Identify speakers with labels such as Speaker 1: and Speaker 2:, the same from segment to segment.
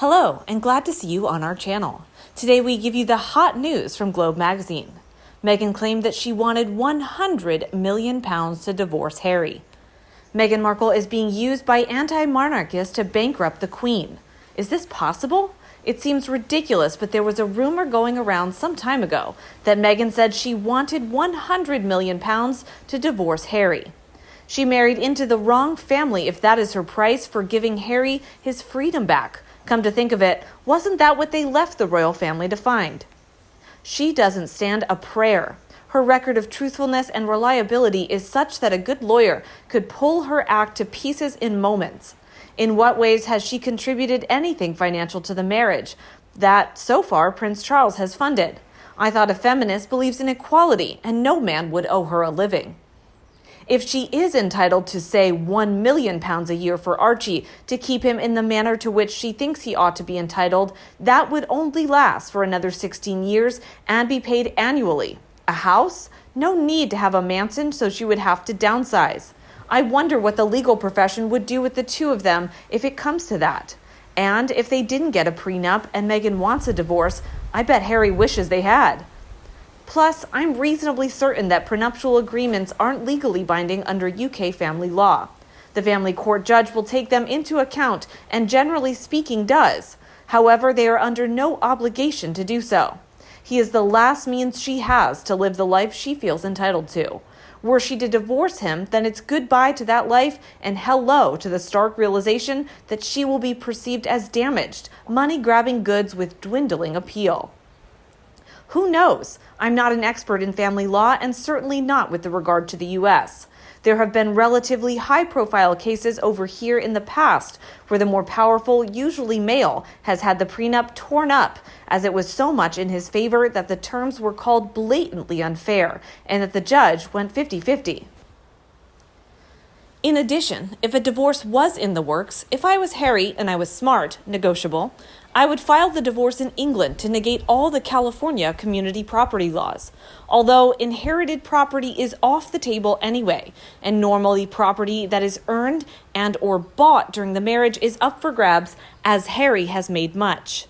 Speaker 1: Hello, and glad to see you on our channel. Today we give you the hot news from Globe magazine. Meghan claimed that she wanted £100 million to divorce Harry. Meghan Markle is being used by anti-monarchists to bankrupt the Queen. Is this possible? It seems ridiculous, but there was a rumor going around some time ago that Meghan said she wanted £100 million to divorce Harry. She married into the wrong family if that is her price for giving Harry his freedom back. Come to think of it, wasn't that what they left the royal family to find? She doesn't stand a prayer. Her record of truthfulness and reliability is such that a good lawyer could pull her act to pieces in moments. In what ways has she contributed anything financial to the marriage that, so far, Prince Charles has funded? I thought a feminist believes in equality and no man would owe her a living. If she is entitled to, say, £1 million a year for Archie to keep him in the manner to which she thinks he ought to be entitled, that would only last for another 16 years and be paid annually. A house? No need to have a mansion, so she would have to downsize. I wonder what the legal profession would do with the two of them if it comes to that. And if they didn't get a prenup and Meghan wants a divorce, I bet Harry wishes they had. Plus, I'm reasonably certain that prenuptial agreements aren't legally binding under UK family law. The family court judge will take them into account and generally speaking does. However, they are under no obligation to do so. He is the last means she has to live the life she feels entitled to. Were she to divorce him, then it's goodbye to that life and hello to the stark realization that she will be perceived as damaged, money-grabbing goods with dwindling appeal. Who knows? I'm not an expert in family law and certainly not with regard to the U.S. There have been relatively high-profile cases over here in the past where the more powerful, usually male, has had the prenup torn up as it was so much in his favor that the terms were called blatantly unfair and that the judge went 50-50. In addition, if a divorce was in the works, if I was Harry and I was smart, negotiable, I would file the divorce in England to negate all the California community property laws. Although inherited property is off the table anyway, and normally property that is earned and or bought during the marriage is up for grabs, as Harry has made much.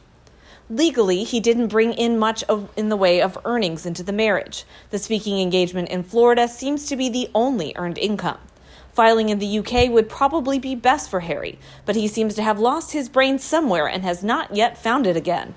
Speaker 1: Legally, he didn't bring in much in the way of earnings into the marriage. The speaking engagement in Florida seems to be the only earned income. Filing in the UK would probably be best for Harry, but he seems to have lost his brains somewhere and has not yet found it again.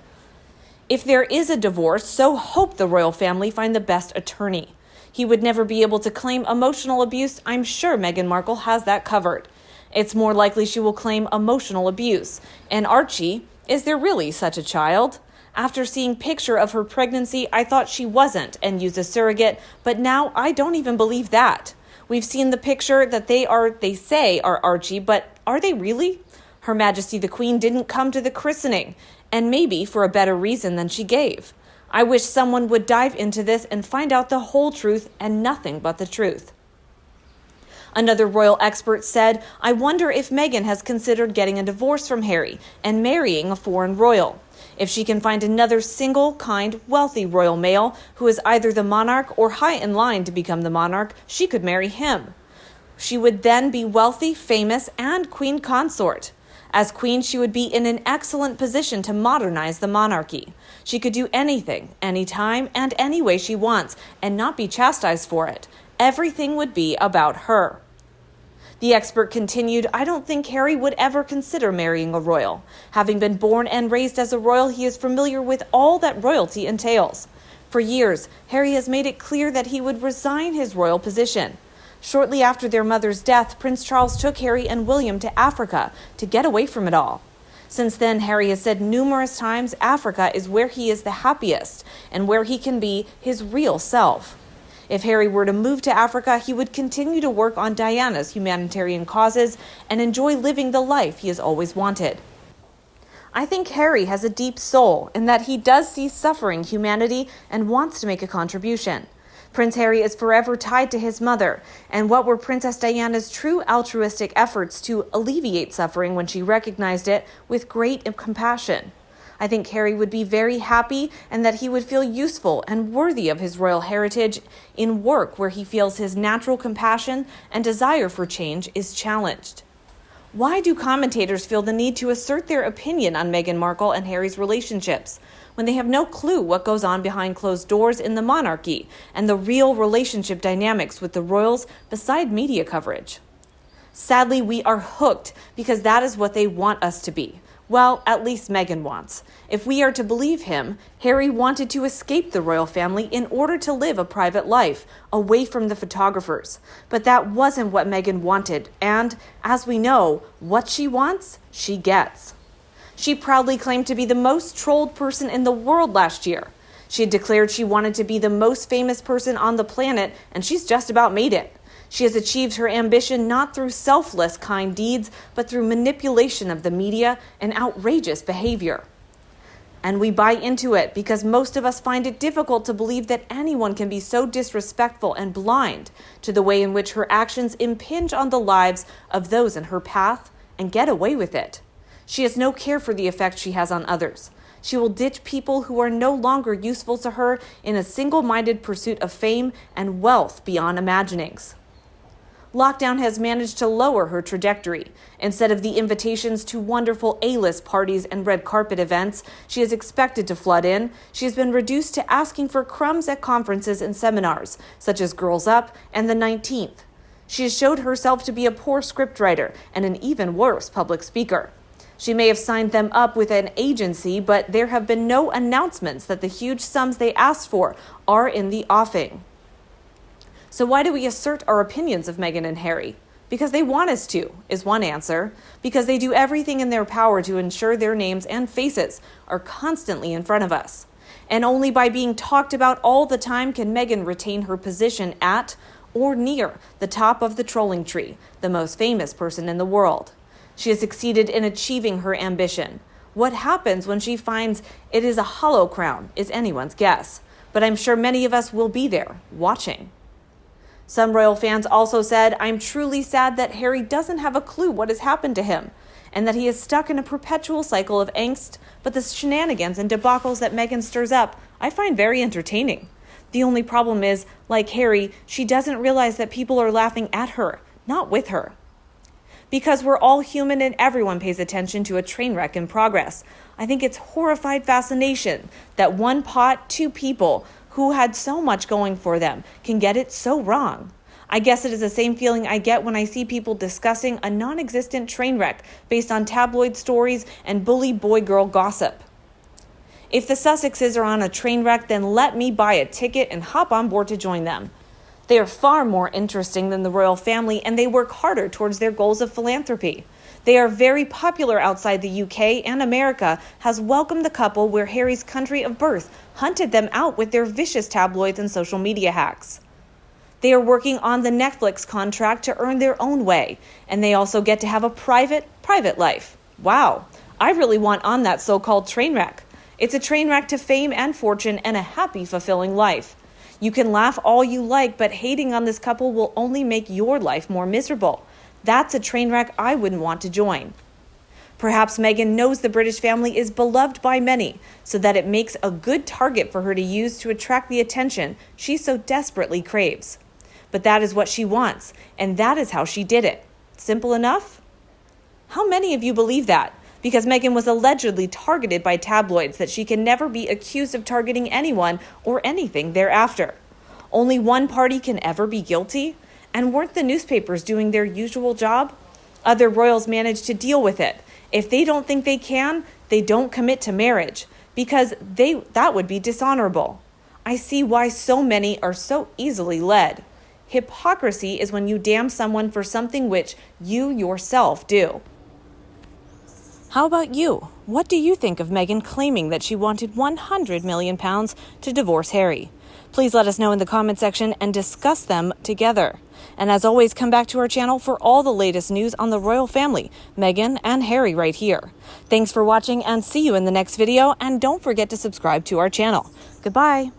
Speaker 1: If there is a divorce, so hope the royal family find the best attorney. He would never be able to claim emotional abuse. I'm sure Meghan Markle has that covered. It's more likely she will claim emotional abuse. And Archie, is there really such a child? After seeing picture of her pregnancy, I thought she wasn't and used a surrogate, but now I don't even believe that. We've seen the picture that they say are Archie, but are they really? Her Majesty the Queen didn't come to the christening, and maybe for a better reason than she gave. I wish someone would dive into this and find out the whole truth and nothing but the truth. Another royal expert said, I wonder if Meghan has considered getting a divorce from Harry and marrying a foreign royal. If she can find another single, kind, wealthy royal male who is either the monarch or high in line to become the monarch, she could marry him. She would then be wealthy, famous, and queen consort. As queen, she would be in an excellent position to modernize the monarchy. She could do anything, anytime, and any way she wants, and not be chastised for it. Everything would be about her. The expert continued, I don't think Harry would ever consider marrying a royal. Having been born and raised as a royal, he is familiar with all that royalty entails. For years, Harry has made it clear that he would resign his royal position. Shortly after their mother's death, Prince Charles took Harry and William to Africa to get away from it all. Since then, Harry has said numerous times Africa is where he is the happiest and where he can be his real self. If Harry were to move to Africa, he would continue to work on Diana's humanitarian causes and enjoy living the life he has always wanted. I think Harry has a deep soul in that he does see suffering humanity and wants to make a contribution. Prince Harry is forever tied to his mother, and what were Princess Diana's true altruistic efforts to alleviate suffering when she recognized it with great compassion? I think Harry would be very happy and that he would feel useful and worthy of his royal heritage in work where he feels his natural compassion and desire for change is challenged. Why do commentators feel the need to assert their opinion on Meghan Markle and Harry's relationships when they have no clue what goes on behind closed doors in the monarchy and the real relationship dynamics with the royals beside media coverage? Sadly, we are hooked because that is what they want us to be. Well, at least Meghan wants. If we are to believe him, Harry wanted to escape the royal family in order to live a private life, away from the photographers. But that wasn't what Meghan wanted, and, as we know, what she wants, she gets. She proudly claimed to be the most trolled person in the world last year. She had declared she wanted to be the most famous person on the planet, and she's just about made it. She has achieved her ambition not through selfless kind deeds, but through manipulation of the media and outrageous behavior. And we buy into it because most of us find it difficult to believe that anyone can be so disrespectful and blind to the way in which her actions impinge on the lives of those in her path and get away with it. She has no care for the effect she has on others. She will ditch people who are no longer useful to her in a single-minded pursuit of fame and wealth beyond imaginings. Lockdown has managed to lower her trajectory. Instead of the invitations to wonderful A-list parties and red carpet events she is expected to flood in, she has been reduced to asking for crumbs at conferences and seminars, such as Girls Up and the 19th. She has showed herself to be a poor scriptwriter and an even worse public speaker. She may have signed them up with an agency, but there have been no announcements that the huge sums they asked for are in the offing. So why do we assert our opinions of Meghan and Harry? Because they want us to, is one answer. Because they do everything in their power to ensure their names and faces are constantly in front of us. And only by being talked about all the time can Meghan retain her position at or near the top of the trolling tree, the most famous person in the world. She has succeeded in achieving her ambition. What happens when she finds it is a hollow crown is anyone's guess. But I'm sure many of us will be there, watching. Some royal fans also said, "I'm truly sad that Harry doesn't have a clue what has happened to him, and that he is stuck in a perpetual cycle of angst, but the shenanigans and debacles that Meghan stirs up, I find very entertaining. The only problem is, like Harry, she doesn't realize that people are laughing at her, not with her." Because we're all human and everyone pays attention to a train wreck in progress, I think it's horrified fascination that one pot, two people who had so much going for them can get it so wrong. I guess it is the same feeling I get when I see people discussing a non-existent train wreck based on tabloid stories and bully boy-girl gossip. If the Sussexes are on a train wreck, then let me buy a ticket and hop on board to join them. They are far more interesting than the royal family, and they work harder towards their goals of philanthropy. They are very popular outside the UK, and America has welcomed the couple where Harry's country of birth hunted them out with their vicious tabloids and social media hacks. They are working on the Netflix contract to earn their own way, and they also get to have a private life. Wow, I really want on that so-called train wreck. It's a train wreck to fame and fortune and a happy, fulfilling life. You can laugh all you like, but hating on this couple will only make your life more miserable. That's a train wreck I wouldn't want to join. Perhaps Meghan knows the British family is beloved by many, so that it makes a good target for her to use to attract the attention she so desperately craves. But that is what she wants, and that is how she did it. Simple enough? How many of you believe that? Because Meghan was allegedly targeted by tabloids that she can never be accused of targeting anyone or anything thereafter. Only one party can ever be guilty? And weren't the newspapers doing their usual job? Other royals managed to deal with it. If they don't think they can, they don't commit to marriage, because that would be dishonorable. I see why so many are so easily led. Hypocrisy is when you damn someone for something which you yourself do. How about you? What do you think of Meghan claiming that she wanted £100 million to divorce Harry? Please let us know in the comment section and discuss them together. And as always, come back to our channel for all the latest news on the royal family, Meghan and Harry right here. Thanks for watching and see you in the next video. And don't forget to subscribe to our channel. Goodbye.